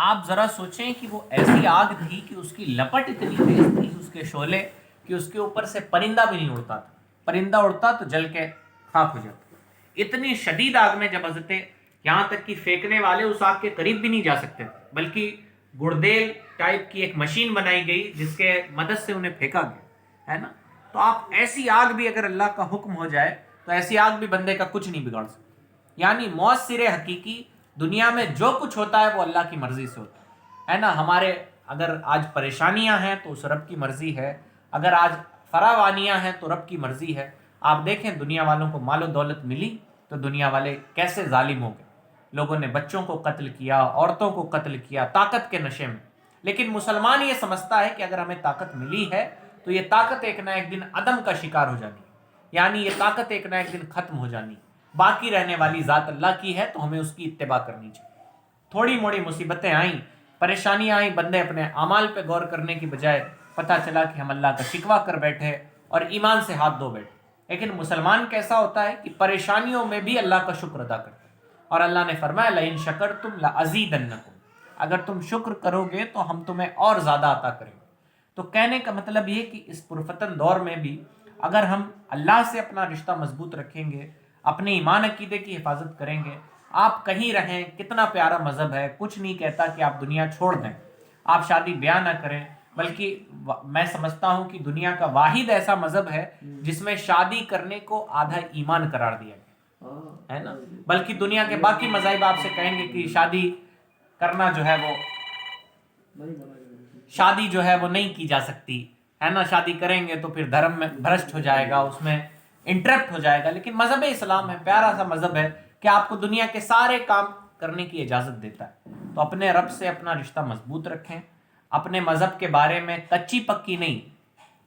آپ ذرا سوچیں کہ وہ ایسی آگ تھی کہ اس کی لپٹ اتنی تیز تھی، اس کے شعلے، کہ اس کے اوپر سے پرندہ بھی نہیں اڑتا تھا، پرندہ اڑتا تو جل کے خاک ہو جاتا۔ اتنی شدید آگ میں جب حضرت، یہاں تک کہ پھینکنے والے اس آگ کے قریب بھی نہیں جا سکتے تھے، بلکہ گردیل ٹائپ کی ایک مشین بنائی گئی جس کے مدد سے انہیں پھینکا گیا، ہے نا۔ تو آپ ایسی آگ بھی اگر اللہ کا حکم ہو جائے تو ایسی آگ بھی بندے کا کچھ نہیں بگاڑ سکتی۔ یعنی مؤثر حقیقی دنیا میں جو کچھ ہوتا ہے وہ اللہ کی مرضی سے ہوتا ہے نا۔ ہمارے اگر آج پریشانیاں ہیں تو اس رب کی مرضی ہے، اگر آج فراوانیاں ہیں تو رب کی مرضی ہے۔ آپ دیکھیں دنیا والوں کو مال و دولت ملی تو دنیا والے کیسے ظالم ہو گئے، لوگوں نے بچوں کو قتل کیا، عورتوں کو قتل کیا طاقت کے نشے میں۔ لیکن مسلمان یہ سمجھتا ہے کہ اگر ہمیں طاقت ملی ہے تو یہ طاقت ایک نہ ایک دن عدم کا شکار ہو جانی ہے، یعنی یہ طاقت ایک نہ ایک دن ختم ہو جانی ہے، باقی رہنے والی ذات اللہ کی ہے تو ہمیں اس کی اتباع کرنی چاہیے۔ تھوڑی موڑی مصیبتیں آئیں، پریشانیاں آئیں، بندے اپنے اعمال پہ غور کرنے کی بجائے پتہ چلا کہ ہم اللہ کا شکوہ کر بیٹھے اور ایمان سے ہاتھ دھو بیٹھے۔ لیکن مسلمان کیسا ہوتا ہے کہ پریشانیوں میں بھی اللہ کا شکر ادا کرتا ہے، اور اللہ نے فرمایا لئن شکرتم لازیدنکم، اگر تم شکر کرو گے تو ہم تمہیں اور زیادہ عطا کریں گے۔ تو کہنے کا مطلب یہ کہ اس پرفتن دور میں بھی اگر ہم اللہ سے اپنا رشتہ مضبوط رکھیں گے، اپنے ایمان عقیدے کی حفاظت کریں گے، آپ کہیں رہیں، کتنا پیارا مذہب ہے، کچھ نہیں کہتا کہ آپ دنیا چھوڑ دیں، آپ شادی بیاہ نہ کریں، بلکہ میں سمجھتا ہوں کہ دنیا کا واحد ایسا مذہب ہے جس میں شادی کرنے کو آدھا ایمان قرار دیا گیا ہے نا۔ بلکہ دنیا کے باقی مذاہب آپ سے کہیں گے کہ شادی کرنا جو ہے وہ شادی جو ہے وہ نہیں کی جا سکتی ہے نا، شادی کریں گے تو پھر دھرم میں بھرشٹ ہو جائے گا، اس میں انٹرپٹ ہو جائے گا۔ لیکن مذہب اسلام ہے، پیارا سا مذہب ہے کہ آپ کو دنیا کے سارے کام کرنے کی اجازت دیتا ہے۔ تو اپنے رب سے اپنا رشتہ مضبوط رکھیں، اپنے مذہب کے بارے میں کچی پکی نہیں،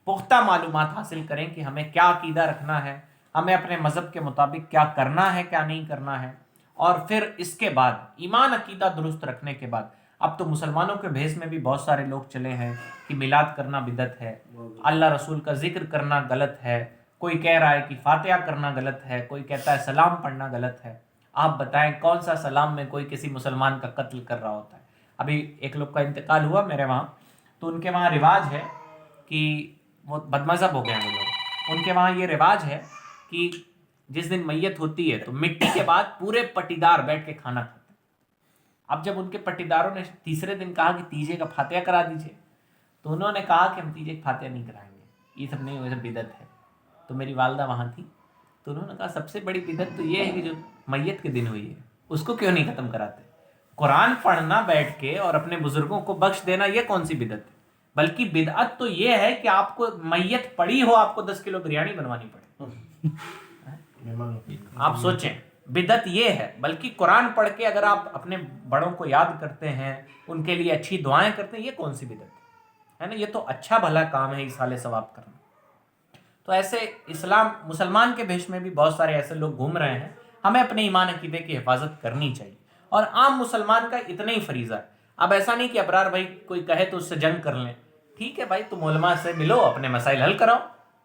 پختہ معلومات حاصل کریں کہ ہمیں کیا عقیدہ رکھنا ہے، ہمیں اپنے مذہب کے مطابق کیا کرنا ہے، کیا نہیں کرنا ہے۔ اور پھر اس کے بعد ایمان عقیدہ درست رکھنے کے بعد، اب تو مسلمانوں کے بھیس میں بھی بہت سارے لوگ چلے ہیں کہ میلاد کرنا بدعت ہے، اللہ رسول کا ذکر کرنا غلط ہے، کوئی کہہ رہا ہے کہ فاتحہ کرنا غلط ہے، کوئی کہتا ہے سلام پڑھنا غلط ہے۔ آپ بتائیں کون سا سلام میں کوئی کسی مسلمان کا قتل کر رہا ہوتا ہے؟ ابھی ایک لوگ کا انتقال ہوا میرے وہاں، تو ان کے وہاں رواج ہے کہ وہ بد مذہب ہو گئے ہیں وہ لوگ، ان کے وہاں یہ رواج ہے کہ جس دن میت ہوتی ہے تو مٹی کے بعد پورے پٹیدار بیٹھ کے کھانا کھاتے ہیں۔ اب جب ان کے پٹیداروں نے تیسرے دن کہا کہ تیجے کا فاتحہ کرا دیجئے، تو انہوں نے کہا کہ ہم تیجے کا فاتحہ نہیں کرائیں گے، یہ سب نہیں، وہ سب بدعت ہے۔ تو میری والدہ وہاں تھی، تو انہوں نے کہا سب سے بڑی بدعت تو یہ ہے کہ جو میت کے دن ہوئی ہے اس کو کیوں نہیں ختم کراتے؟ قرآن پڑھنا بیٹھ کے اور اپنے بزرگوں کو بخش دینا یہ کون سی بدعت ہے؟ بلکہ بدعت تو یہ ہے کہ آپ کو میت پڑی ہو، آپ کو 10 کلو بریانی بنوانی پڑے۔ آپ سوچیں، بدعت یہ ہے۔ بلکہ قرآن پڑھ کے اگر آپ اپنے بڑوں کو یاد کرتے ہیں، ان کے لیے اچھی دعائیں کرتے ہیں، یہ کون سی بدعت ہے نا؟ یہ تو اچھا بھلا کام ہے ایصال ثواب کرنا۔ تو ایسے اسلام مسلمان کے بھیش میں بھی بہت سارے ایسے لوگ گھوم رہے ہیں، ہمیں اپنے ایمان عقیدے کی حفاظت کرنی چاہیے، اور عام مسلمان کا اتنا ہی فریضہ ہے۔ اب ایسا نہیں کہ ابرار بھائی کوئی کہے تو اس سے جنگ کر لیں، ٹھیک ہے بھائی، تم علماء سے ملو، اپنے مسائل حل کراؤ۔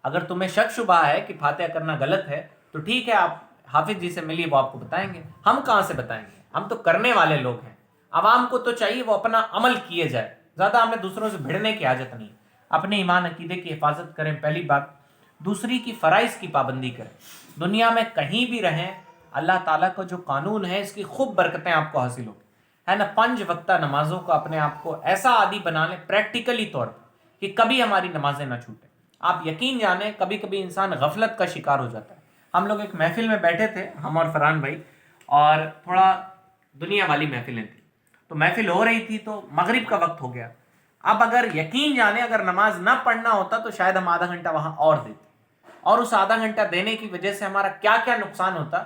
اگر تمہیں شک شبہ ہے کہ فاتحہ کرنا غلط ہے تو ٹھیک ہے، آپ حافظ جی سے ملیے، وہ آپ کو بتائیں گے۔ ہم کہاں سے بتائیں گے؟ ہم تو کرنے والے لوگ ہیں۔ عوام کو تو چاہیے وہ اپنا عمل کیے جائے، زیادہ ہمیں دوسروں سے بھیڑنے کی حاجت نہیں۔ اپنے ایمان عقیدے کی حفاظت کریں، پہلی بات۔ دوسری کی فرائض کی پابندی کریں۔ دنیا میں کہیں بھی رہیں، اللہ تعالیٰ کا جو قانون ہے اس کی خوب برکتیں آپ کو حاصل ہوگی، ہے نا۔ 5 وقتہ نمازوں کا اپنے آپ کو ایسا عادی بنا لیں پریکٹیکلی طور پر کہ کبھی ہماری نمازیں نہ چھوٹیں۔ آپ یقین جانیں کبھی کبھی انسان غفلت کا شکار ہو جاتا ہے۔ ہم لوگ ایک محفل میں بیٹھے تھے، ہم اور فرحان بھائی، اور تھوڑا دنیا والی محفلیں تھیں، تو محفل ہو رہی تھی تو مغرب کا وقت ہو گیا۔ اب اگر یقین جانیں اگر نماز نہ پڑھنا ہوتا تو شاید ہم آدھا گھنٹہ وہاں اور دیتے، اور اس آدھا گھنٹہ دینے کی وجہ سے ہمارا کیا کیا نقصان ہوتا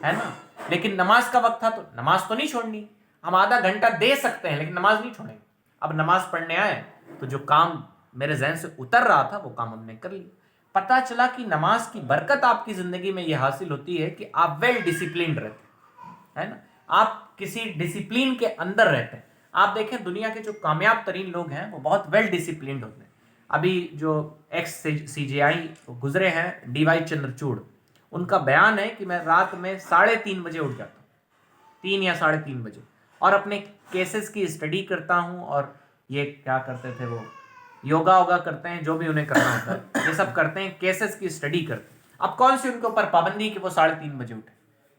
ہے نا۔ لیکن نماز کا وقت تھا تو نماز تو نہیں چھوڑنی، ہم آدھا گھنٹہ دے سکتے ہیں لیکن نماز نہیں چھوڑیں گے۔ اب نماز پڑھنے آئے تو جو کام میرے ذہن سے اتر رہا تھا وہ کام ہم نے کر لیا۔ پتہ چلا کہ نماز کی برکت آپ کی زندگی میں یہ حاصل ہوتی ہے کہ آپ ویل ڈسپلنڈ رہتے ہیں، ہے نا، آپ کسی ڈسپلین کے اندر رہتے ہیں۔ آپ دیکھیں دنیا کے جو کامیاب ترین لوگ ہیں وہ بہت ویل ڈسپلنڈ ہوتے ہیں۔ ابھی جو ایکس CJI گزرے ہیں DY چندرچوڑ، ان کا بیان ہے کہ میں رات میں 3:30 بجے اٹھ جاتا ہوں، 3 یا 3:30 بجے، اور اپنے کیسز کی اسٹڈی کرتا ہوں، اور یہ کیا کرتے تھے وہ یوگا کرتے ہیں، جو بھی انہیں کرنا ہوتا ہے یہ سب کرتے ہیں، کیسز کی اسٹڈی کرتے ہیں۔ اب کون سی ان کے اوپر پابندی کہ وہ 3:30 بجے اٹھے،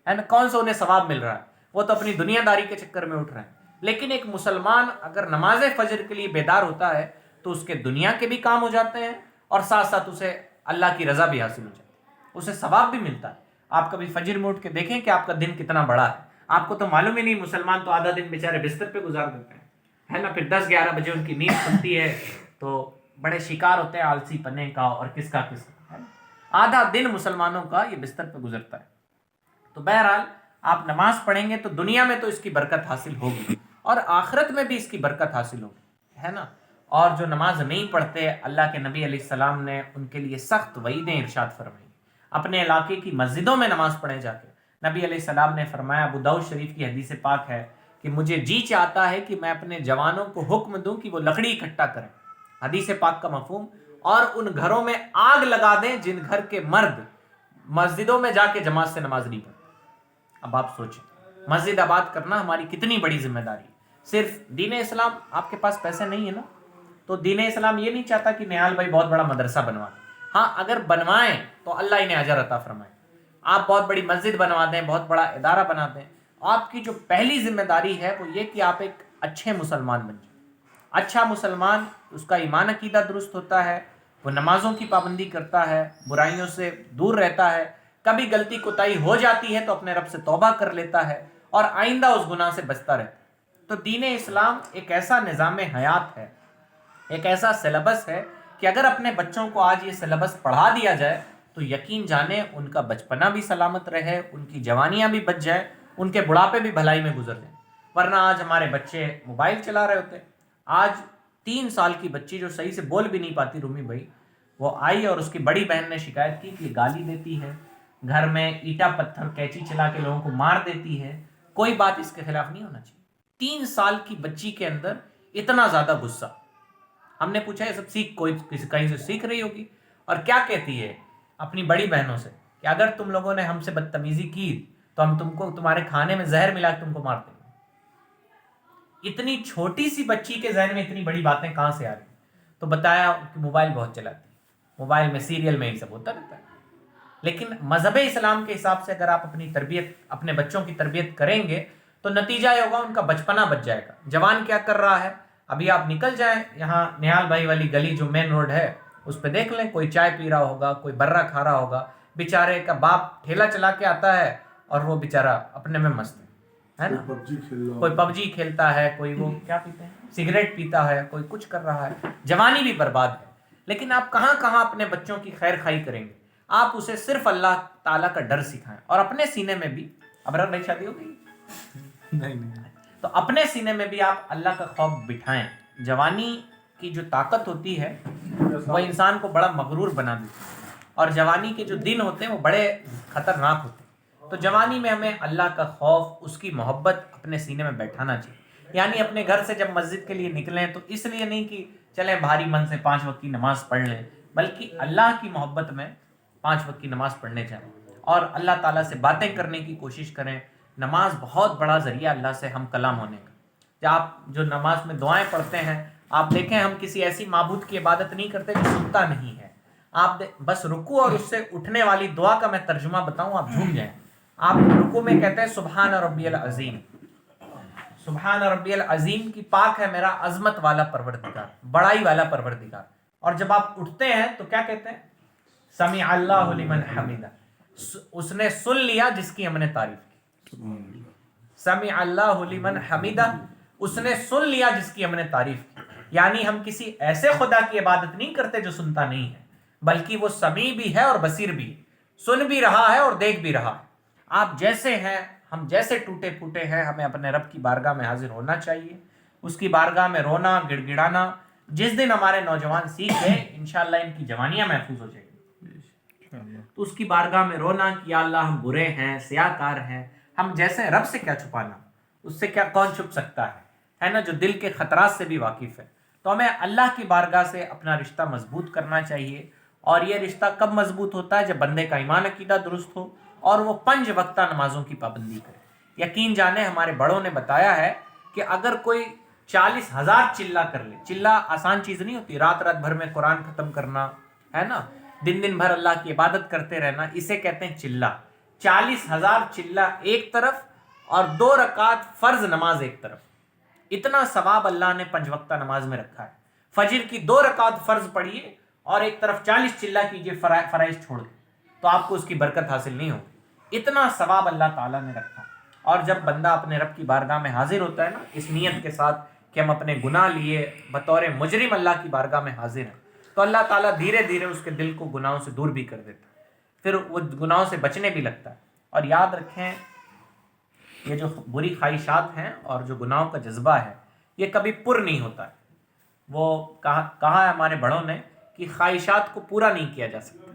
ہے نا؟ کون سا انہیں ثواب مل رہا ہے؟ وہ تو اپنی دنیا داری کے چکر میں اٹھ رہے ہیں۔ لیکن ایک مسلمان اگر نماز فجر کے لیے بیدار ہوتا ہے تو اس کے دنیا کے بھی کام ہو جاتے ہیں، اور ساتھ ساتھ اسے اللہ کی رضا بھی حاصل ہو جاتی ہے، اسے ثواب بھی ملتا ہے۔ آپ کبھی فجر میں اٹھ کے دیکھیں کہ آپ کا دن کتنا بڑا ہے۔ آپ کو تو معلوم ہی نہیں، مسلمان تو آدھا دن بیچارے بستر پہ گزار دیتے ہیں، ہے نا؟ پھر 10-11 بجے ان کی نیند کھلتی ہے تو بڑے شکار ہوتے ہیں آلسی پنے کا، اور کس کا ہے نا؟ آدھا دن مسلمانوں کا یہ بستر پہ گزرتا ہے۔ تو بہرحال آپ نماز پڑھیں گے تو دنیا میں تو اس کی برکت حاصل ہوگی، اور آخرت میں بھی اس کی برکت حاصل ہوگی، ہے نا؟ اور جو نماز نہیں پڑھتے، اللہ کے نبی علیہ السلام نے ان کے لیے سخت وعیدیں ارشاد فرمائی۔ اپنے علاقے کی مسجدوں میں نماز پڑھیں جا کے۔ نبی علیہ السلام نے فرمایا، ابو داؤد شریف کی حدیث پاک ہے کہ مجھے جی چاہتا ہے کہ میں اپنے جوانوں کو حکم دوں کہ وہ لکڑی اکٹھا کریں، حدیث پاک کا مفہوم، اور ان گھروں میں آگ لگا دیں جن گھر کے مرد مسجدوں میں جا کے جماعت سے نماز نہیں پڑھتے۔ اب آپ سوچیں، مسجد آباد کرنا ہماری کتنی بڑی ذمہ داری ہے۔ صرف دین اسلام، آپ کے پاس پیسے نہیں ہے نا، تو دین اسلام یہ نہیں چاہتا کہ نہال بھائی بہت بڑا مدرسہ بنوائیں۔ ہاں، اگر بنوائیں تو اللہ انہیں اجر عطا فرمائے۔ آپ بہت بڑی مسجد بنوا دیں، بہت بڑا ادارہ بنا دیں، آپ کی جو پہلی ذمہ داری ہے وہ یہ کہ آپ ایک اچھے مسلمان بن جائیں۔ اچھا مسلمان، اس کا ایمان عقیدہ درست ہوتا ہے، وہ نمازوں کی پابندی کرتا ہے، برائیوں سے دور رہتا ہے، کبھی غلطی کوتاہی ہو جاتی ہے تو اپنے رب سے توبہ کر لیتا ہے، اور آئندہ اس گناہ سے بچتا رہتا ہے۔ تو دین اسلام ایک ایسا نظام حیات ہے، ایک ایسا سلیبس ہے کہ اگر اپنے بچوں کو آج یہ سلیبس پڑھا دیا جائے تو یقین جانیں ان کا بچپنا بھی سلامت رہے، ان کی جوانیاں بھی بچ جائیں، ان کے بڑھاپے بھی بھلائی میں گزر جائیں۔ ورنہ آج ہمارے بچے موبائل چلا رہے ہوتے ہیں۔ آج 3 سال کی بچی جو صحیح سے بول بھی نہیں پاتی، رومی بھائی، وہ آئی اور اس کی بڑی بہن نے شکایت کی کہ یہ گالی دیتی ہے، گھر میں اینٹا پتھر کینچی چلا کے لوگوں کو مار دیتی ہے۔ کوئی بات اس کے خلاف نہیں ہونا چاہیے۔ 3 سال کی بچی کے اندر اتنا زیادہ غصہ۔ ہم نے پوچھا یہ سب کہیں سے سیکھ رہی ہوگی، اور کیا کہتی ہے اپنی بڑی بہنوں سے کہ اگر تم لوگوں نے ہم سے بدتمیزی کی تو ہم تم کو تمہارے کھانے میں زہر ملا کے تم کو مار دیں گے۔ اتنی چھوٹی سی بچی کے ذہن میں اتنی بڑی باتیں کہاں سے آ رہی؟ تو بتایا کہ موبائل بہت چلاتی ہے، موبائل میں سیریل میں یہ سب ہوتا رہتا ہے۔ لیکن مذہب اسلام کے حساب سے اگر آپ اپنے بچوں کی تربیت کریں گے تو نتیجہ یہ ہوگا ان کا بچپنا بچ جائے گا۔ جوان کیا کر رہا ہے؟ ابھی آپ نکل جائیں یہاں نہال بھائی والی گلی جو مین روڈ ہے اس پہ دیکھ لیں، کوئی چائے پی رہا ہوگا، کوئی برا کھا رہا ہوگا، بیچارے کا باپ ٹھیلا چلا کے آتا ہے اور وہ بیچارہ اپنے میں مست ہے نا، کوئی پب جی کھیلتا ہے، کوئی وہ کیا پیتے ہیں، سگریٹ پیتا ہے، کوئی کچھ کر رہا ہے، جوانی بھی برباد ہے۔ لیکن آپ کہاں کہاں اپنے بچوں کی خیر خائی کریں گے؟ آپ اسے صرف اللہ تعالیٰ کا ڈر سکھائیں، اور اپنے سینے میں بھی، ابرار بھائی شادی ہو گئی؟ نہیں، تو اپنے سینے میں بھی آپ اللہ کا خوف بٹھائیں۔ جوانی کی جو طاقت ہوتی ہے وہ انسان کو بڑا مغرور بنا دیتی ہے، اور جوانی کے جو دن ہوتے ہیں وہ بڑے خطرناک ہوتے ہیں۔ تو جوانی میں ہمیں اللہ کا خوف، اس کی محبت اپنے سینے میں بیٹھانا چاہیے۔ یعنی اپنے گھر سے جب مسجد کے لیے نکلیں تو اس لیے نہیں کہ چلیں بھاری من سے 5 وقت کی نماز پڑھ لیں، بلکہ اللہ کی محبت میں 5 وقت کی نماز پڑھنے جائیں، اور اللہ تعالیٰ سے باتیں کرنے کی کوشش کریں۔ نماز بہت بڑا ذریعہ اللہ سے ہم کلام ہونے کا۔ جب آپ جو نماز میں دعائیں پڑھتے ہیں، آپ دیکھیں ہم کسی ایسی معبود کی عبادت نہیں کرتے جو سنتا نہیں ہے۔ آپ بس رکوع اور اس سے اٹھنے والی دعا کا میں ترجمہ بتاؤں، آپ جھوم جائیں۔ آپ رکوع میں کہتے ہیں سبحان ربی العظیم، سبحان ربی العظیم کی پاک ہے میرا عظمت والا پروردگار، بڑائی والا پروردگار۔ اور جب آپ اٹھتے ہیں تو کیا کہتے ہیں؟ سمع اللہ لمن حمدہ، اس نے سن لیا جس کی ہم نے تعریف کی۔ سمع اللہ لمن حمدہ، اس نے سن لیا جس کی ہم نے تعریف کی۔ یعنی ہم کسی ایسے خدا کی عبادت نہیں کرتے جو سنتا نہیں ہے، بلکہ وہ سمیع بھی ہے اور بصیر بھی، سن بھی رہا ہے اور دیکھ بھی رہا ہے۔ آپ جیسے ہیں، ہم جیسے ٹوٹے پھوٹے ہیں، ہمیں اپنے رب کی بارگاہ میں حاضر ہونا چاہیے، اس کی بارگاہ میں رونا گڑ گڑانا۔ جس دن ہمارے نوجوان سیکھ گئے انشاءاللہ ان کی جوانیاں محفوظ ہو جائیں گی، تو اس کی بارگاہ میں رونا کہ یا اللہ ہم برے ہیں، سیاہ کار ہیں، ہم جیسے رب سے کیا چھپانا، اس سے کیا کون چھپ سکتا ہے نا، جو دل کے خطرات سے بھی واقف ہے۔ تو ہمیں اللہ کی بارگاہ سے اپنا رشتہ مضبوط کرنا چاہیے، اور یہ رشتہ کب مضبوط ہوتا ہے؟ جب بندے کا ایمان عقیدہ درست ہو اور وہ 5 وقتہ نمازوں کی پابندی کرے۔ یقین جانے ہمارے بڑوں نے بتایا ہے کہ اگر کوئی 40,000 چلہ کر لے، چلہ آسان چیز نہیں ہوتی، رات رات بھر میں قرآن ختم کرنا ہے نا، دن دن بھر اللہ کی عبادت کرتے رہنا، اسے کہتے ہیں چلہ۔ 40,000 چلہ ایک طرف اور 2 رکعت فرض نماز ایک طرف، اتنا ثواب اللہ نے 5 وقتہ نماز میں رکھا ہے۔ فجر کی 2 رکعت فرض پڑھیے اور ایک طرف 40 چلہ کیجئے فرائض چھوڑ کے، تو آپ کو اس کی برکت حاصل نہیں ہوگی، اتنا ثواب اللہ تعالیٰ نے رکھا۔ اور جب بندہ اپنے رب کی بارگاہ میں حاضر ہوتا ہے نا، اس نیت کے ساتھ کہ ہم اپنے گناہ لیے بطور مجرم اللہ کی بارگاہ میں حاضر ہیں، تو اللہ تعالیٰ دھیرے دھیرے اس کے دل کو گناہوں سے دور بھی کر دیتا ہے، پھر وہ گناہوں سے بچنے بھی لگتا ہے۔ اور یاد رکھیں، یہ جو بری خواہشات ہیں اور جو گناہوں کا جذبہ ہے، یہ کبھی پر نہیں ہوتا ہے۔ وہ کہا ہے ہمارے بڑوں نے کہ خواہشات کو پورا نہیں کیا جا سکتا۔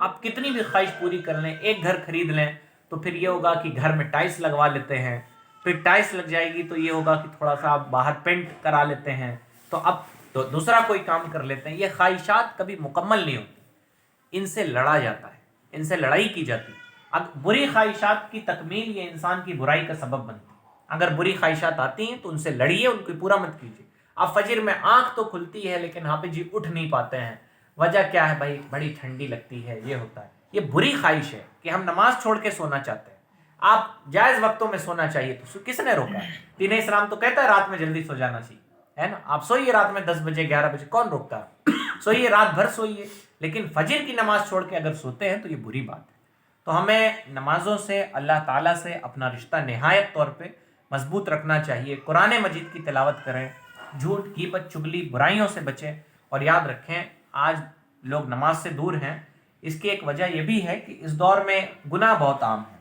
آپ کتنی بھی خواہش پوری کر لیں، ایک گھر خرید لیں تو پھر یہ ہوگا کہ گھر میں ٹائلس لگوا لیتے ہیں، پھر ٹائلس لگ جائے گی تو یہ ہوگا کہ تھوڑا سا آپ باہر پینٹ کرا لیتے ہیں، تو اب تو دوسرا کوئی کام کر لیتے ہیں۔ یہ خواہشات کبھی مکمل نہیں ہوتی، ان سے لڑا جاتا ہے، ان سے لڑائی کی جاتی ہے۔ اب بری خواہشات کی تکمیل یہ انسان کی برائی کا سبب بنتی ہے۔ اگر بری خواہشات آتی ہیں تو ان سے لڑیے، ان کو پورا مت کیجیے۔ اب فجر میں آنکھ تو کھلتی ہے لیکن حافظ جی اٹھ نہیں پاتے ہیں، وجہ کیا ہے بھائی؟ بڑی ٹھنڈی لگتی ہے، یہ ہوتا ہے۔ یہ بری خواہش ہے کہ ہم نماز چھوڑ کے سونا چاہتے ہیں۔ آپ جائز وقتوں میں سونا چاہیے، تو کس نے روکا ہے؟ دین اسلام تو کہتا ہے رات میں جلدی سو جانا چاہیے، ہے نا؟ آپ سوئیے رات میں 10 بجے 11 بجے، کون روکتا ہے؟ سوئیے، رات بھر سوئیے، لیکن فجر کی نماز چھوڑ کے اگر سوتے ہیں تو یہ بری بات ہے۔ تو ہمیں نمازوں سے، اللہ تعالیٰ سے اپنا رشتہ نہایت طور پہ مضبوط رکھنا چاہیے۔ قرآن مجید کی تلاوت کریں، جھوٹ، غیبت، چگلی، برائیوں سے بچیں۔ اور یاد رکھیں، آج لوگ نماز سے دور ہیں، اس کی ایک وجہ یہ بھی ہے کہ اس دور میں گناہ بہت عام ہے،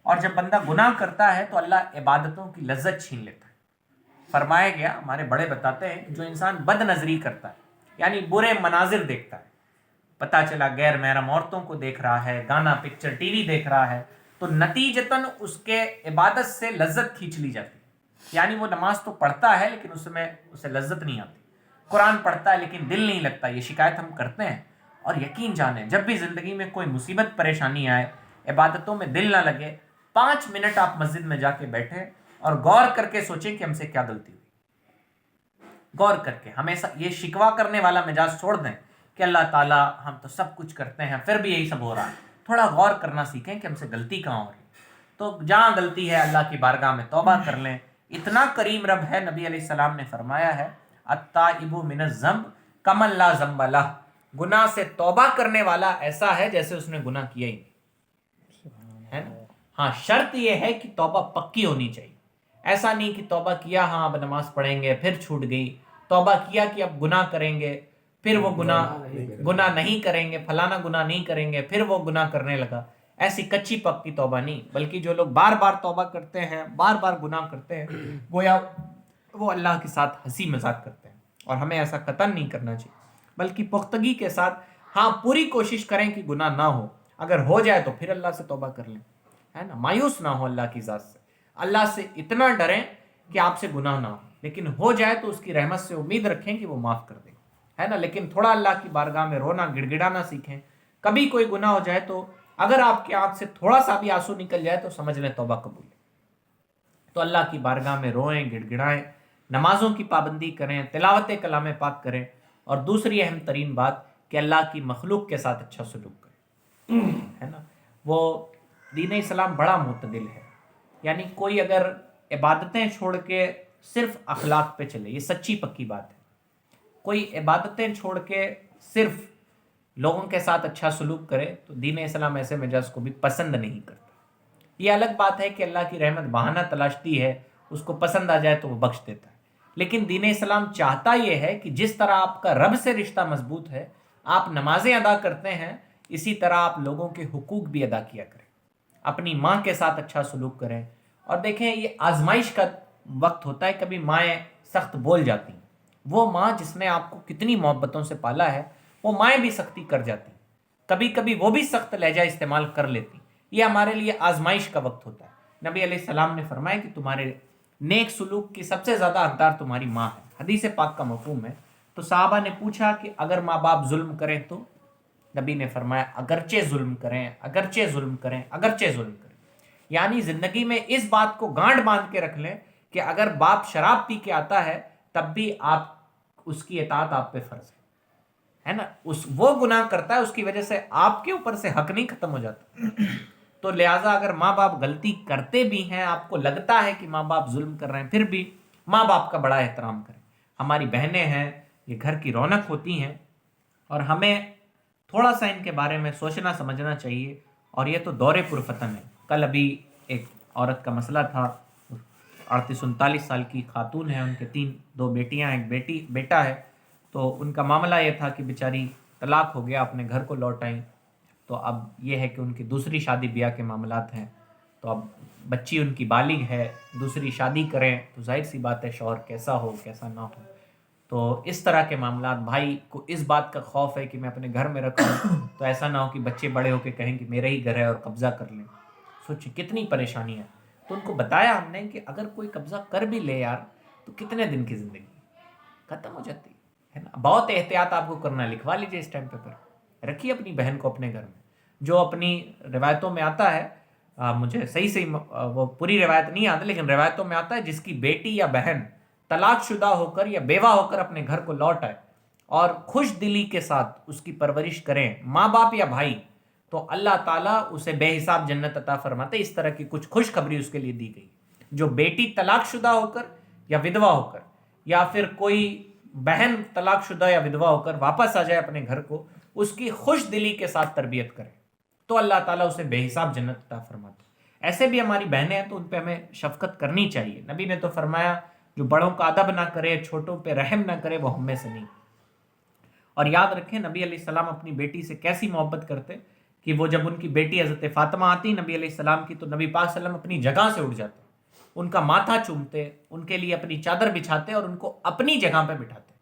اور جب بندہ گناہ کرتا ہے تو اللہ عبادتوں کی لذت چھین لیتا ہے۔ فرمایا گیا، ہمارے بڑے بتاتے ہیں کہ جو انسان بد نظری کرتا ہے، یعنی برے مناظر دیکھتا ہے، پتہ چلا غیر محرم عورتوں کو دیکھ رہا ہے، گانا، پکچر، ٹی وی دیکھ رہا ہے، تو نتیجتاً اس کے عبادت سے لذت کھینچ لی جاتی ہے۔ یعنی وہ نماز تو پڑھتا ہے لیکن اس میں اسے لذت نہیں آتی، قرآن پڑھتا ہے لیکن دل نہیں لگتا۔ یہ شکایت ہم کرتے ہیں، اور یقین جانیں جب بھی زندگی میں کوئی مصیبت پریشانی آئے، عبادتوں میں دل نہ لگے، 5 منٹ آپ مسجد میں جا کے بیٹھیں اور غور کر کے سوچیں کہ ہم سے کیا غلطی ہوئی۔ غور کر کے ہمیشہ یہ شکوہ کرنے والا مزاج چھوڑ دیں کہ اللہ تعالیٰ ہم تو سب کچھ کرتے ہیں پھر بھی یہی سب ہو رہا ہے۔ تھوڑا غور کرنا سیکھیں کہ ہم سے غلطی کہاں ہو رہی ہے، تو جہاں غلطی ہے اللہ کی بارگاہ میں توبہ کر لیں۔ اتنا کریم رب ہے، نبی علیہ السلام نے فرمایا ہے، التائب من الذنب کمن لا ذنب لہ، گناہ سے توبہ کرنے والا ایسا ہے جیسے اس نے گناہ کیا ہی نہیں، ہے نا؟ ہاں، شرط یہ ہے کہ توبہ پکی ہونی چاہیے۔ ایسا نہیں کہ توبہ کیا، ہاں اب نماز پڑھیں گے، پھر چھوٹ گئی، توبہ کیا کہ اب گناہ کریں گے، پھر وہ گناہ نہیں کریں گے، فلانا گناہ نہیں کریں گے، پھر وہ گناہ کرنے لگا۔ ایسی کچی پکی توبہ نہیں، بلکہ جو لوگ بار بار توبہ کرتے ہیں، بار بار گناہ کرتے ہیں، گویا وہ اللہ کے ساتھ ہنسی مذاق کرتے ہیں، اور ہمیں ایسا قطعاً نہیں کرنا چاہیے، بلکہ پختگی کے ساتھ ہاں پوری کوشش کریں کہ گناہ نہ ہو، اگر ہو جائے تو پھر اللہ سے توبہ کر لیں، ہے نا؟ مایوس نہ ہو اللہ کی ذات سے، اللہ سے اتنا ڈریں کہ آپ سے گناہ نہ ہو، لیکن ہو جائے تو اس کی رحمت سے امید رکھیں کہ وہ معاف کر دے، ہے نا؟ لیکن تھوڑا اللہ کی بارگاہ میں رونا گڑ گڑانا سیکھیں۔ کبھی کوئی گناہ ہو جائے تو اگر آپ کی آنکھ سے تھوڑا سا بھی آنسو نکل جائے تو سمجھ لیں توبہ قبول ہے۔ تو اللہ کی بارگاہ میں روئیں، گڑ گڑائیں، نمازوں کی پابندی کریں، تلاوت کلام پاک کریں، اور دوسری اہم ترین بات کہ اللہ کی مخلوق کے ساتھ اچھا سلوک کریں، ہے نا؟ وہ دین اسلام بڑا معتدل ہے، یعنی کوئی اگر عبادتیں چھوڑ کے صرف اخلاق پہ چلے، یہ سچی پکی بات ہے، کوئی عبادتیں چھوڑ کے صرف لوگوں کے ساتھ اچھا سلوک کرے تو دین اسلام ایسے مزاج کو بھی پسند نہیں کرتا۔ یہ الگ بات ہے کہ اللہ کی رحمت بہانہ تلاشتی ہے، اس کو پسند آ جائے تو وہ بخش دیتا ہے، لیکن دین اسلام چاہتا یہ ہے کہ جس طرح آپ کا رب سے رشتہ مضبوط ہے، آپ نمازیں ادا کرتے ہیں، اسی طرح آپ لوگوں کے حقوق بھی ادا کیا کریں، اپنی ماں کے ساتھ اچھا سلوک کریں۔ اور دیکھیں، یہ آزمائش کا وقت ہوتا ہے، کبھی مائیں سخت بول جاتی ہیں، وہ ماں جس نے آپ کو کتنی محبتوں سے پالا ہے، وہ مائیں بھی سختی کر جاتی ہیں، کبھی کبھی وہ بھی سخت لہجہ استعمال کر لیتی۔ یہ ہمارے لیے آزمائش کا وقت ہوتا ہے۔ نبی علیہ السلام نے فرمایا کہ تمہارے نیک سلوک کی سب سے زیادہ حقدار تمہاری ماں ہے، حدیث پاک کا مفہوم ہے۔ تو صحابہ نے پوچھا کہ اگر ماں باپ ظلم کریں تو؟ نبی نے فرمایا اگرچہ ظلم کریں، اگرچہ ظلم کریں، اگرچہ ظلم کریں، یعنی زندگی میں اس بات کو گانٹ باندھ کے رکھ لیں کہ اگر باپ شراب پی کے آتا ہے تب بھی آپ اس کی اطاعت آپ پہ فرض ہے نا. وہ گناہ کرتا ہے، اس کی وجہ سے آپ کے اوپر سے حق نہیں ختم ہو جاتا. تو لہٰذا اگر ماں باپ غلطی کرتے بھی ہیں، آپ کو لگتا ہے کہ ماں باپ ظلم کر رہے ہیں، پھر بھی ماں باپ کا بڑا احترام کریں. ہماری بہنیں ہیں، یہ گھر کی رونق ہوتی ہیں، اور ہمیں تھوڑا سا ان کے بارے میں سوچنا سمجھنا چاہیے. اور یہ تو دور پرفتن ہے. کل ابھی ایک عورت کا مسئلہ تھا، 38-39 سال کی خاتون ہے، ان کے 2 بیٹیاں، ایک بیٹا ہے. تو ان کا معاملہ یہ تھا کہ بیچاری طلاق ہو گیا، اپنے گھر کو لوٹ آئیں. تو اب یہ ہے کہ ان کی دوسری شادی بیاہ کے معاملات ہیں. تو اب بچی ان کی بالغ ہے، دوسری شادی کریں تو ظاہر سی بات ہے شوہر کیسا ہو کیسا نہ ہو. تو اس طرح کے معاملات، بھائی کو اس بات کا خوف ہے کہ میں اپنے گھر میں رکھوں تو ایسا نہ ہو کہ بچے بڑے ہو کے کہیں کہ میرا ہی گھر ہے اور قبضہ کر لیں. سوچیں کتنی پریشانی ہے. تو ان کو بتایا ہم نے کہ اگر کوئی قبضہ کر بھی لے یار تو کتنے دن کی زندگی ختم ہو جاتی ہے نا. بہت احتیاط آپ کو کرنا ہے. لکھوا لیجئے اس ٹائم پر، رکھیے اپنی بہن کو اپنے گھر میں. جو اپنی روایتوں میں آتا ہے، مجھے صحیح وہ پوری روایت نہیں آتی، لیکن روایتوں میں آتا ہے جس کی بیٹی یا بہن طلاق شدہ ہو کر یا بیوہ ہو کر اپنے گھر کو لوٹ آئے اور خوش دلی کے ساتھ اس کی پرورش کریں ماں باپ یا بھائی، تو اللہ تعالیٰ اسے بے حساب جنت عطا فرماتے. اس طرح کی کچھ خوشخبری اس کے لیے دی گئی. جو بیٹی طلاق شدہ ہو کر یا ودوا ہو کر، یا پھر کوئی بہن طلاق شدہ یا ودوا ہو کر واپس آ جائے اپنے گھر کو، اس کی خوش دلی کے ساتھ تربیت کرے تو اللہ تعالیٰ اسے بے حساب جنت عطا فرماتے. ایسے بھی ہماری بہنیں ہیں تو ان پہ ہمیں شفقت کرنی چاہیے. نبی نے تو فرمایا جو بڑوں کا ادب نہ کرے، چھوٹوں پہ رحم نہ کرے، وہ ہم میں سے نہیں. اور یاد رکھیں نبی علیہ السلام اپنی بیٹی سے کیسی محبت کرتے کہ وہ جب ان کی بیٹی حضرت فاطمہ آتی نبی علیہ السلام کی، تو نبی پاک صلی اللہ علیہ وسلم اپنی جگہ سے اٹھ جاتے، ان کا ماتھا چومتے، ان کے لیے اپنی چادر بچھاتے اور ان کو اپنی جگہ پہ بٹھاتے.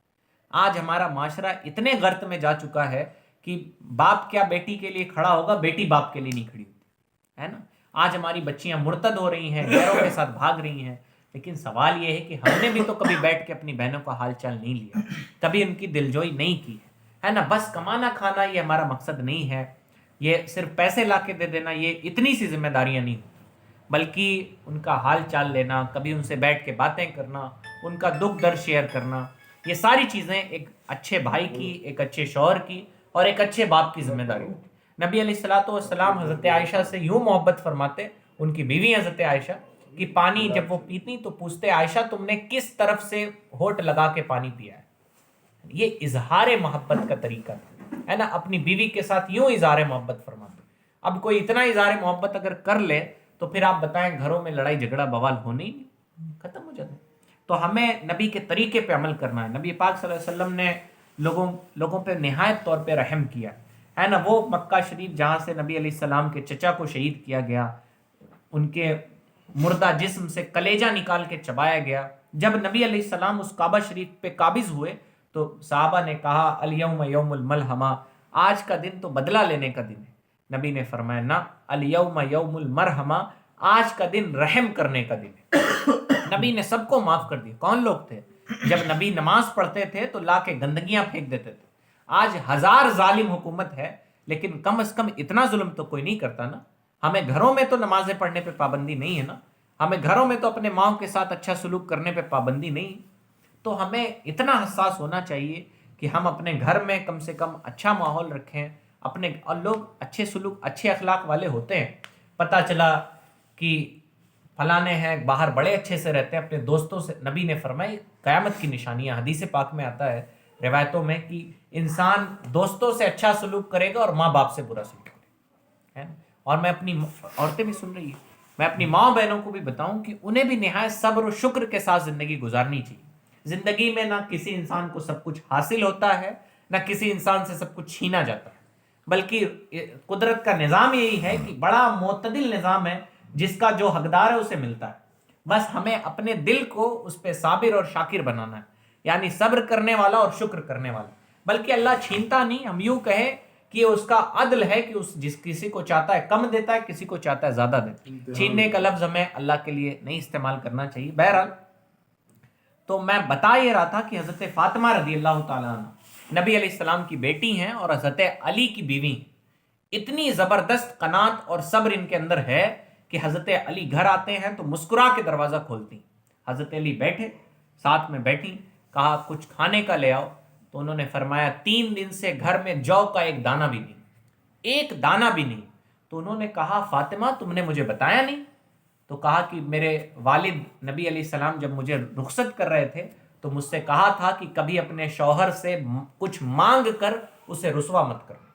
آج ہمارا معاشرہ اتنے غرق میں جا چکا ہے کہ باپ کیا بیٹی کے لیے کھڑا ہوگا، بیٹی باپ کے لیے نہیں کھڑی ہوتی ہے نا. آج ہماری بچیاں مرتد ہو رہی ہیں، غیروں کے ساتھ بھاگ رہی ہیں. لیکن سوال یہ ہے کہ ہم نے بھی تو کبھی بیٹھ کے اپنی بہنوں کا حال چال نہیں لیا، کبھی ان کی دلجوئی نہیں کی ہے نا. بس کمانا کھانا یہ ہمارا مقصد نہیں ہے، یہ صرف پیسے لا کے دے دینا، یہ اتنی سی ذمہ داریاں نہیں ہوتی، بلکہ ان کا حال چال لینا، کبھی ان سے بیٹھ کے باتیں کرنا، ان کا دکھ درد شیئر کرنا، یہ ساری چیزیں ایک اچھے بھائی کی، ایک اچھے شوہر کی اور ایک اچھے باپ کی ذمہ داری ہوتی. نبی علیہ الصلوۃ والسلام حضرت عائشہ سے یوں محبت فرماتے، ان کی بیوی حضرت عائشہ، کہ پانی جب وہ پیتی تو پوچھتے عائشہ تم نے کس طرف سے ہونٹ لگا کے پانی پیا ہے. یہ اظہار محبت کا طریقہ ہے نا. اپنی بیوی کے ساتھ یوں اظہار محبت فرماتے. اب کوئی اتنا اظہار محبت اگر کر لے تو پھر آپ بتائیں گھروں میں لڑائی جھگڑا بوال ہونے ہی نہیں، ختم ہو جاتا ہے. تو ہمیں نبی کے طریقے پہ عمل کرنا ہے. نبی پاک صلی اللہ علیہ وسلم نے لوگوں پہ نہایت طور پہ رحم کیا ہے نا. وہ مکہ شریف جہاں سے نبی علیہ السلام کے چچا کو شہید کیا گیا، ان کے مردہ جسم سے کلیجہ نکال کے چبایا گیا، جب نبی علیہ السلام اس کعبہ شریف پہ قابض ہوئے تو صحابہ نے کہا الیوم یوم الملحمہ، آج کا دن تو بدلہ لینے کا دن ہے. نبی نے فرمایا نہ، الیوم یوم المرحمہ، آج کا دن رحم کرنے کا دن ہے. نبی نے سب کو معاف کر دیا. کون لوگ تھے؟ جب نبی نماز پڑھتے تھے تو لا کے گندگیاں پھینک دیتے تھے. آج 1000 ظالم حکومت ہے لیکن کم از کم اتنا ظلم تو کوئی نہیں کرتا نا. ہمیں گھروں میں تو نمازیں پڑھنے پہ پابندی نہیں ہے نا، ہمیں گھروں میں تو اپنے ماؤں کے ساتھ اچھا سلوک کرنے پہ پابندی نہیں. تو ہمیں اتنا حساس ہونا چاہیے کہ ہم اپنے گھر میں کم سے کم اچھا ماحول رکھیں اپنے، اور لوگ اچھے سلوک اچھے اخلاق والے ہوتے ہیں. پتہ چلا کہ فلانے ہیں باہر بڑے اچھے سے رہتے ہیں اپنے دوستوں سے، نبی نے فرمائی قیامت کی نشانیاں، حدیث پاک میں آتا ہے روایتوں میں کہ انسان دوستوں سے اچھا سلوک کرے گا اور ماں باپ سے برا سلوک کرے گا. اور میں اپنی عورتیں بھی سن رہی ہیں، میں اپنی ماں بہنوں کو بھی بتاؤں کہ انہیں بھی نہایت صبر و شکر کے ساتھ زندگی گزارنی چاہیے. زندگی میں نہ کسی انسان کو سب کچھ حاصل ہوتا ہے، نہ کسی انسان سے سب کچھ چھینا جاتا ہے، بلکہ قدرت کا نظام یہی ہے کہ بڑا معتدل نظام ہے، جس کا جو حقدار ہے اسے ملتا ہے. بس ہمیں اپنے دل کو اس پہ صابر اور شاکر بنانا ہے، یعنی صبر کرنے والا اور شکر کرنے والا. بلکہ اللہ چھینتا نہیں، ہم یوں کہیں کہ اس کا عدل ہے کہ جس کسی کو چاہتا ہے کم دیتا ہے، کسی کو چاہتا ہے زیادہ دیتا ہے. چھیننے کا لفظ ہمیں اللہ کے لیے نہیں استعمال کرنا چاہیے. بہرحال تو میں بتا یہ رہا تھا کہ حضرت فاطمہ رضی اللہ تعالیٰ عنہ نبی علیہ السلام کی بیٹی ہیں اور حضرت علی کی بیوی. اتنی زبردست قناعت اور صبر ان کے اندر ہے کہ حضرت علی گھر آتے ہیں تو مسکرا کے دروازہ کھولتی. حضرت علی بیٹھے، ساتھ میں بیٹھی، کہا کچھ کھانے کا لے آؤ، تو انہوں نے فرمایا 3 دن سے گھر میں جو کا ایک دانہ بھی نہیں، ایک دانہ بھی نہیں۔ تو انہوں نے کہا فاطمہ تم نے مجھے بتایا نہیں؟ تو کہا کہ میرے والد نبی علیہ السلام جب مجھے رخصت کر رہے تھے تو مجھ سے کہا تھا کہ کبھی اپنے شوہر سے کچھ مانگ کر اسے رسوا مت کرو۔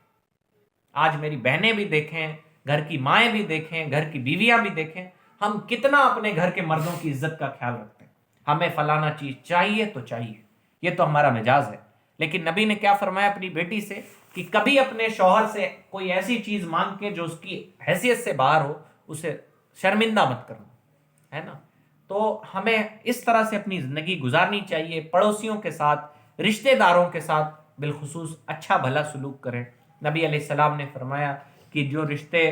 آج میری بہنیں بھی دیکھیں، گھر کی مائیں بھی دیکھیں، گھر کی بیویاں بھی دیکھیں، ہم کتنا اپنے گھر کے مردوں کی عزت کا خیال رکھتے ہیں۔ ہمیں فلانا چیز چاہیے تو چاہیے، یہ تو ہمارا مزاج ہے، لیکن نبی نے کیا فرمایا اپنی بیٹی سے کہ کبھی اپنے شوہر سے کوئی ایسی چیز مانگ کے جو اس کی حیثیت سے باہر ہو اسے شرمندہ مت کرنا، ہے نا۔ تو ہمیں اس طرح سے اپنی زندگی گزارنی چاہیے، پڑوسیوں کے ساتھ، رشتہ داروں کے ساتھ بالخصوص اچھا بھلا سلوک کریں۔ نبی علیہ السلام نے فرمایا کہ جو رشتے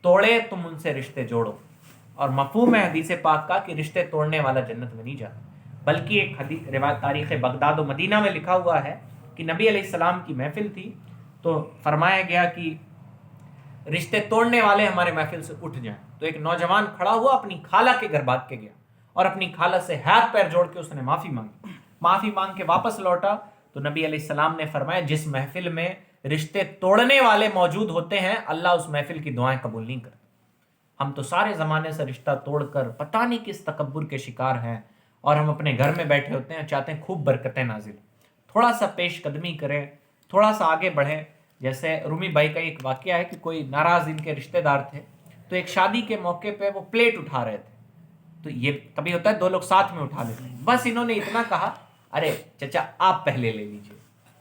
توڑے تم ان سے رشتے جوڑو، اور مفہوم ہے حدیث پاک کا کہ رشتے توڑنے والا جنت میں نہیں جاتا، بلکہ ایک حدیث روایت تاریخ بغداد و مدینہ میں لکھا ہوا ہے کہ نبی علیہ السلام کی محفل تھی تو فرمایا گیا کہ رشتے توڑنے والے ہمارے محفل سے اٹھ جائیں، تو ایک نوجوان کھڑا ہوا اپنی خالہ کے گھر بھاگ کے گیا اور اپنی خالہ سے ہاتھ پیر جوڑ کے اس نے معافی مانگ کے واپس لوٹا۔ تو نبی علیہ السلام نے فرمایا جس محفل میں رشتے توڑنے والے موجود ہوتے ہیں اللہ اس محفل کی دعائیں قبول نہیں کرتے۔ ہم تو سارے زمانے سے رشتہ توڑ کر پتہ نہیں کس تکبر کے شکار ہیں، اور ہم اپنے گھر میں بیٹھے ہوتے ہیں، چاہتے ہیں خوب برکتیں نازل۔ تھوڑا سا پیش قدمی کریں، تھوڑا سا آگے بڑھیں۔ جیسے رومی بھائی کا ایک واقعہ ہے کہ کوئی ناراض ان کے رشتہ دار تھے، تو ایک شادی کے موقع پہ وہ پلیٹ اٹھا رہے تھے، تو یہ کبھی ہوتا ہے 2 لوگ ساتھ میں اٹھا لیتے ہیں، بس انہوں نے اتنا کہا ارے چچا آپ پہلے لے لیجئے،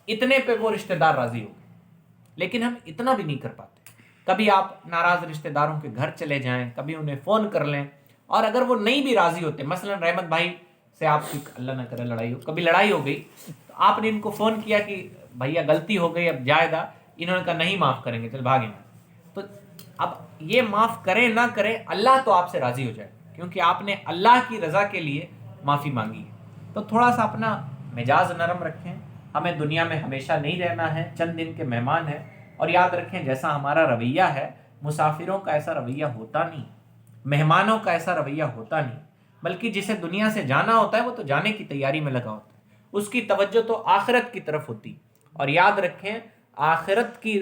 اتنے پہ وہ رشتہ دار راضی ہو گئے۔ لیکن ہم اتنا بھی نہیں کر پاتے۔ کبھی آپ ناراض رشتہ داروں کے گھر چلے جائیں، کبھی انہیں فون کر لیں، اور اگر وہ نہیں بھی راضی ہوتے، مثلا رحمت بھائی سے آپ کی اللہ نہ کرے لڑائی ہو، کبھی لڑائی ہو گئی تو آپ نے ان کو فون کیا کہ بھیا غلطی ہو گئی اب جائے گا، انہوں نے کہا نہیں معاف کریں گے، چل بھاگیں۔ تو اب یہ معاف کریں نہ کریں اللہ تو آپ سے راضی ہو جائے، کیونکہ آپ نے اللہ کی رضا کے لیے معافی مانگی ہے۔ تو تھوڑا سا اپنا مزاج نرم رکھیں، ہمیں دنیا میں ہمیشہ نہیں رہنا ہے، چند دن کے مہمان ہیں، اور یاد رکھیں جیسا ہمارا رویہ ہے مسافروں کا ایسا رویہ ہوتا نہیں، مہمانوں کا ایسا رویہ ہوتا نہیں، بلکہ جسے دنیا سے جانا ہوتا ہے وہ تو جانے کی تیاری میں لگا ہوتا ہے، اس کی توجہ تو آخرت کی طرف ہوتی۔ اور یاد رکھیں آخرت کی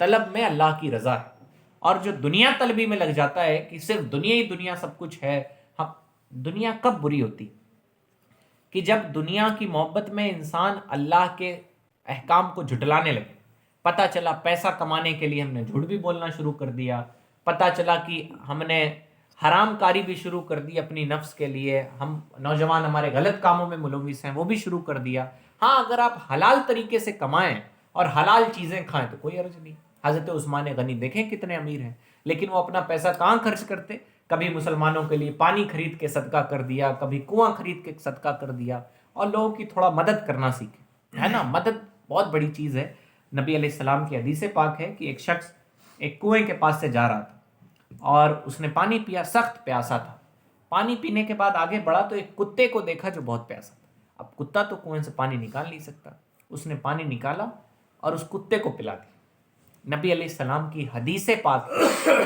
طلب میں اللہ کی رضا ہے، اور جو دنیا طلبی میں لگ جاتا ہے کہ صرف دنیا ہی دنیا سب کچھ ہے، دنیا کب بری ہوتی کہ جب دنیا کی محبت میں انسان اللہ کے احکام کو جھٹلانے لگے۔ پتہ چلا پیسہ کمانے کے لیے ہم نے جھوٹ بھی بولنا شروع کر دیا، پتہ چلا کہ ہم نے حرام کاری بھی شروع کر دی اپنی نفس کے لیے، ہم نوجوان ہمارے غلط کاموں میں ملوث ہیں وہ بھی شروع کر دیا۔ ہاں اگر آپ حلال طریقے سے کمائیں اور حلال چیزیں کھائیں تو کوئی حرج نہیں۔ حضرت عثمان غنی دیکھیں کتنے امیر ہیں، لیکن وہ اپنا پیسہ کہاں خرچ کرتے؟ کبھی مسلمانوں کے لیے پانی خرید کے صدقہ کر دیا، کبھی کنواں خرید کے صدقہ کر دیا، اور لوگوں کی تھوڑا مدد کرنا سیکھیں، ہے نا۔ مدد بہت بڑی چیز ہے۔ نبی علیہ السلام کی حدیث پاک ہے کہ ایک شخص ایک کنویں کے پاس سے جا رہا تھا اور اس نے پانی پیا، سخت پیاسا تھا۔ پانی پینے کے بعد آگے بڑھا تو ایک کتے کو دیکھا جو بہت پیاسا تھا۔ اب کتا تو کنویں سے پانی نکال نہیں سکتا، اس نے پانی نکالا اور اس کتے کو پلا دیا۔ نبی علیہ السلام کی حدیث پاک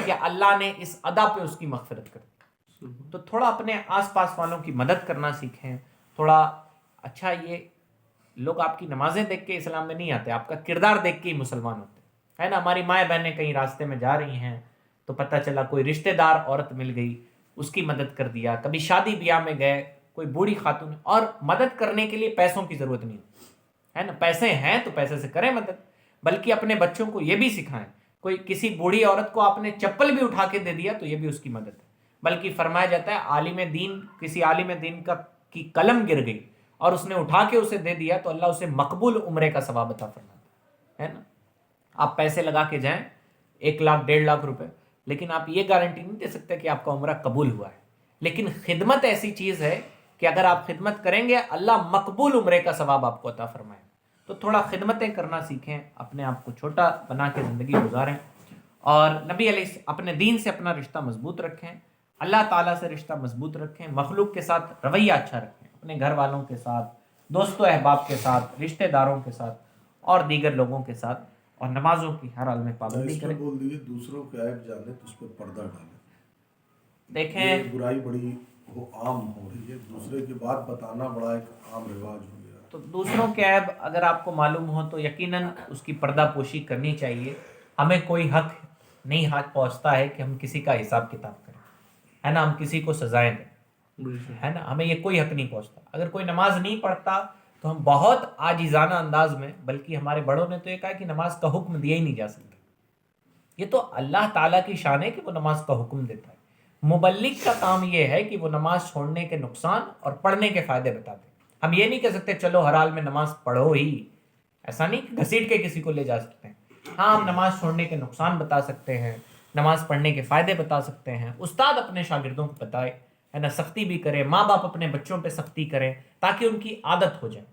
کہ اللہ نے اس ادا پہ اس کی مغفرت کر دی۔ تو تھوڑا اپنے آس پاس والوں کی مدد کرنا سیکھیں، تھوڑا اچھا۔ یہ لوگ آپ کی نمازیں دیکھ کے اسلام میں نہیں آتے، آپ کا کردار دیکھ کے ہی مسلمان ہوتے، ہے نا۔ ہماری مائیں بہنیں کہیں راستے میں جا رہی ہیں تو پتہ چلا کوئی رشتہ دار عورت مل گئی، اس کی مدد کر دیا۔ کبھی شادی بیاہ میں گئے، کوئی بوڑھی خاتون، اور مدد کرنے کے لیے پیسوں کی ضرورت نہیں، ہے نا۔ پیسے ہیں تو پیسے سے کریں مدد، بلکہ اپنے بچوں کو یہ بھی سکھائیں۔ کوئی کسی بوڑھی عورت کو آپ نے چپل بھی اٹھا کے دے دیا تو یہ بھی اس کی مدد ہے، بلکہ فرمایا جاتا ہے عالم دین، کسی عالم دین کی قلم گر گئی اور اس نے اٹھا کے اسے دے دیا تو اللہ اسے مقبول عمرے کا ثواب عطا فرماتا ہے نا۔ آپ پیسے لگا کے جائیں 1 لاکھ 1.5 لاکھ روپے، لیکن آپ یہ گارنٹی نہیں دے سکتے کہ آپ کا عمرہ قبول ہوا ہے۔ لیکن خدمت ایسی چیز ہے کہ اگر آپ خدمت کریں گے اللہ مقبول عمرے کا ثواب آپ کو عطا فرمائے۔ تو تھوڑا خدمتیں کرنا سیکھیں، اپنے آپ کو چھوٹا بنا کے زندگی گزاریں، اور نبی علیہ اپنے دین سے اپنا رشتہ مضبوط رکھیں، اللہ تعالیٰ سے رشتہ مضبوط رکھیں، مخلوق کے ساتھ رویہ اچھا رکھیں، اپنے گھر والوں کے ساتھ، دوست و احباب کے ساتھ، رشتہ داروں کے ساتھ اور دیگر لوگوں کے ساتھ، اور نمازوں کی ہر حال میں پابندی کریں۔ بول دیجیے دوسروں کے عیب جانے تو اس پہ پردہ ڈالیں۔ دیکھیں یہ برائی بڑی وہ عام ہو رہی ہے، دوسرے کی بات بتانا بڑا ایک عام رواج ہو گیا. تو دوسروں کے عیب اگر آپ کو معلوم ہو تو یقیناً اس کی پردہ پوشی کرنی چاہیے. ہمیں کوئی حق نہیں ہاتھ پہنچتا ہے کہ ہم کسی کا حساب کتاب کریں، ہے نا، ہم کسی کو سزائیں دیں، ہے نا، ہمیں یہ کوئی حق نہیں پہنچتا. اگر کوئی نماز نہیں پڑھتا تو ہم بہت عاجزانہ انداز میں، بلکہ ہمارے بڑوں نے تو یہ کہا کہ نماز کا حکم دیا ہی نہیں جا سکتا. یہ تو اللہ تعالیٰ کی شان ہے کہ وہ نماز کا حکم دیتا ہے. مبلغ کا کام یہ ہے کہ وہ نماز چھوڑنے کے نقصان اور پڑھنے کے فائدے بتاتے. ہم یہ نہیں کہہ سکتے چلو ہر حال میں نماز پڑھو ہی، ایسا نہیں کہ گھسیٹ کے کسی کو لے جا سکتے ہیں. ہاں، ہم نماز چھوڑنے کے نقصان بتا سکتے ہیں، نماز پڑھنے کے فائدے بتا سکتے ہیں. استاد اپنے شاگردوں کو بتائے، ہے نا، سختی بھی کرے، ماں باپ اپنے بچوں پہ سختی کریں تاکہ ان کی عادت ہو جائے،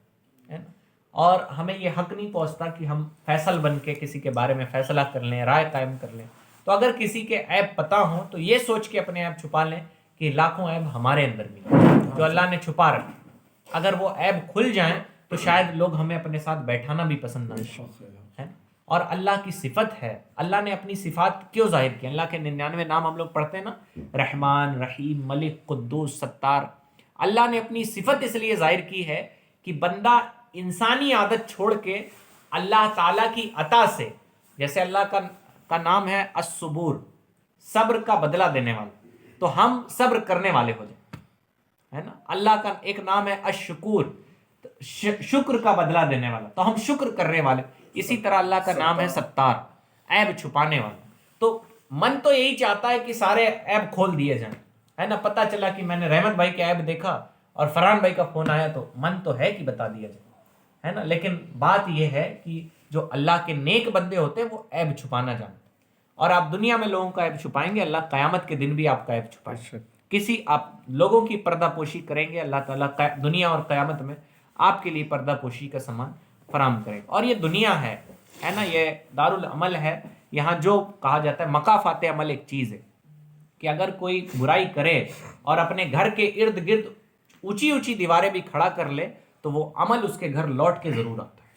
ہے نا. اور ہمیں یہ حق نہیں پہنچتا کہ ہم فیصل بن کے کسی کے بارے میں فیصلہ کر لیں، رائے قائم کر لیں. تو اگر کسی کے عیب پتہ ہوں تو یہ سوچ کے اپنے عیب چھپا لیں کہ لاکھوں عیب ہمارے اندر بھی ہیں جو اللہ نے چھپا رکھے. اگر وہ عیب کھل جائیں تو شاید لوگ ہمیں اپنے ساتھ بیٹھانا بھی پسند نہ کریں. اور اللہ کی صفت ہے، اللہ نے اپنی صفات کیوں ظاہر کی؟ اللہ کے 99 نام ہم لوگ پڑھتے ہیں نا، رحمان، رحیم، ملک، قدوس، ستار. اللہ نے اپنی صفت اس لیے ظاہر کی ہے کہ بندہ انسانی عادت چھوڑ کے اللہ تعالیٰ کی عطا سے، جیسے اللہ کا نام ہے الصبور، صبر کا بدلہ دینے والا، تو ہم صبر کرنے والے ہو جائیں، ہے نا. اللہ کا ایک نام ہے الشکور، شکر کا بدلہ دینے والا، تو ہم شکر کرنے والے. اسی طرح اللہ کا نام ہے ستار، عیب چھپانے والا. تو من تو یہی چاہتا ہے کہ سارے عیب کھول دیے جائیں، ہے نا. پتہ چلا کہ میں نے رحمت بھائی کے عیب دیکھا اور فرحان بھائی کا فون آیا تو من تو ہے کہ بتا دیا جائے، ہے نا. لیکن بات یہ ہے کہ جو اللہ کے نیک بندے ہوتے ہیں وہ عیب چھپانا جانتے ہیں. اور آپ دنیا میں لوگوں کا عیب چھپائیں گے، اللہ قیامت کے دن بھی آپ کا عیب چھپائیں گے. کسی آپ لوگوں کی پردہ پوشی کریں گے، اللہ تعالیٰ دنیا اور قیامت میں آپ کے لیے پردہ پوشی کا سامان فراہم کرے. اور یہ دنیا ہے نا، یہ دارالعمل ہے. یہاں جو کہا جاتا ہے مقافات عمل ایک چیز ہے کہ اگر کوئی برائی کرے اور اپنے گھر کے ارد گرد اونچی اونچی دیواریں بھی کھڑا کر لے تو وہ عمل اس کے گھر لوٹ کے ضرور آتا ہے.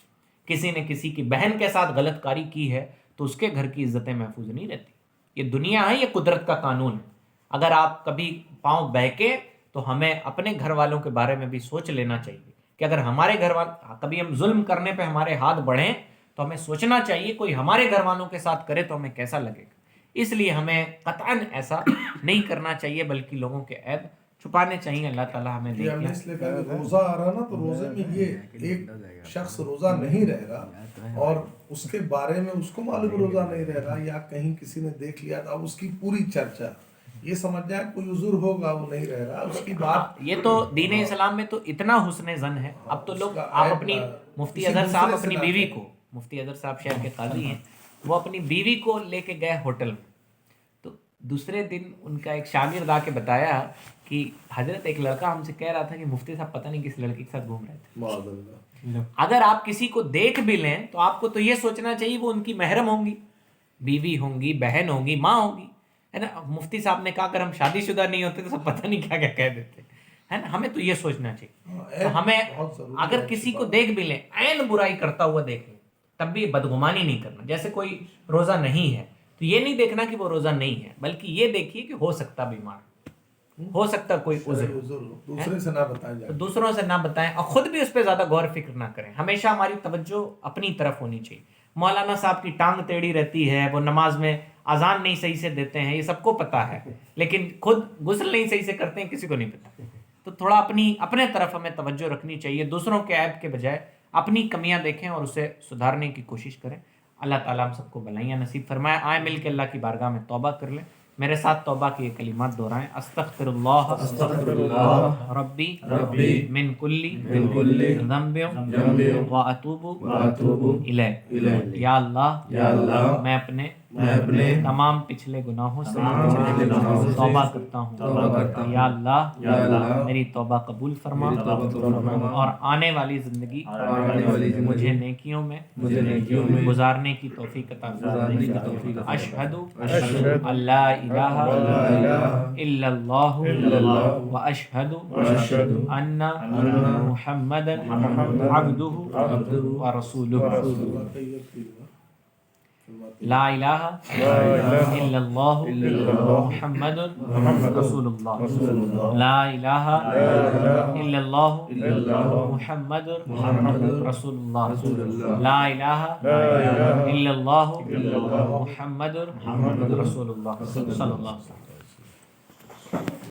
کسی نے کسی کی بہن کے ساتھ غلط کاری کی ہے تو اس کے گھر کی عزتیں محفوظ نہیں رہتی. یہ دنیا ہے، یہ قدرت کا قانون ہے. اگر آپ کبھی پاؤں بہکے تو ہمیں اپنے گھر والوں کے بارے میں بھی سوچ لینا چاہیے کہ اگر ہمارے گھر والے کبھی ہم ظلم کرنے پہ ہمارے ہاتھ بڑھیں تو ہمیں سوچنا چاہیے کوئی ہمارے گھر والوں کے ساتھ کرے تو ہمیں کیسا لگے گا. اس لیے ہمیں قطعاً ایسا نہیں کرنا چاہیے بلکہ لوگوں کے عیب چھپانے چاہیے. اللہ تعالیٰ ہمیں ہم نے اس لیے کہا کہ روزہ آ رہا نا، تو روزے میں یہ ایک شخص روزہ نہیں رہے گا اور اس کے بارے میں اس کو معلوم روزہ نہیں رہ رہا، یا کہیں کسی نے دیکھ لیا تو اب اس کی پوری چرچا یہ سمجھ جائے کوئی عذر ہوگا وہ نہیں رہ رہا اس کی بات. یہ تو دین اسلام میں تو اتنا حسن زن ہے. اب تو لوگ، آپ اپنی مفتی اظہر صاحب اپنی بیوی کو، مفتی اظہر صاحب شہر کے قاضی ہیں، وہ اپنی بیوی کو لے کے گئے ہوٹل میں، تو دوسرے دن ان کا ایک شاگرد آ کے بتایا کہ حضرت ایک لڑکا ہم سے کہہ رہا تھا کہ مفتی صاحب پتہ نہیں کس لڑکی کے ساتھ گھوم رہے تھے. اگر آپ کسی کو دیکھ بھی لیں تو آپ کو تو یہ سوچنا چاہیے وہ ان کی محرم ہوں گی، بیوی ہوں گی، بہن ہوگی، ماں ہوگی، ہے نا. مفتی صاحب نے کہا اگر ہم شادی شدہ نہیں ہوتے تو سب پتہ نہیں کیا کیا کہہ دیتے، ہے نا. ہمیں تو یہ سوچنا چاہیے. تو ہمیں اگر کسی کو دیکھ بھی لیں، عین برائی کرتا ہوا دیکھ لیں، تب بھی بدگمانی نہیں کرنا. جیسے کوئی روزہ نہیں ہے تو یہ نہیں دیکھنا کہ وہ روزہ نہیں ہے، بلکہ یہ دیکھیے کہ ہو سکتا بیمار، ہو سکتا کوئی عذر، دوسرے سے نہ بتائیں جائے، دوسروں سے نہ بتائیں اور خود بھی اس پہ زیادہ غور فکر نہ کریں. ہمیشہ ہماری توجہ اپنی طرف ہونی چاہیے. مولانا صاحب کی ٹانگ ٹیڑھی رہتی ہے، وہ نماز میں اذان نہیں صحیح سے دیتے ہیں، یہ سب کو پتہ ہے، لیکن خود غسل نہیں صحیح سے کرتے ہیں، کسی کو نہیں پتہ. تو تھوڑا اپنے طرف ہمیں توجہ رکھنی چاہیے. دوسروں کے عیب کے بجائے اپنی کمیاں دیکھیں اور اسے سدھارنے کی کوشش کریں. اللہ تعالیٰ ہم سب کو بھلائیاں نصیب فرمائے. آئیں مل کے اللہ کی بارگاہ میں توبہ کر لیں. میرے ساتھ توبہ کے یہ کلمات دہرائیں. استغفر اللہ ربی من کل ذنب واتوب الیہ. یا اللہ میں اپنے تمام پچھلے گناہوں سے توبہ کرتا ہوں. یا اللہ میری توبہ قبول فرما اور آنے والی زندگی مجھے نیکیوں میں گزارنے کی توفیق عطا فرما. اشہد اللہ الہ الا اللہ و اشہد ان محمدا عبدہ و رسولہ. لا الہ الا اللہ محمد رسول اللہ، لا الہ الا اللہ محمد رسول اللہ، لا الہ الا اللہ محمد رسول اللہ صلی اللہ علیہ وسلم۔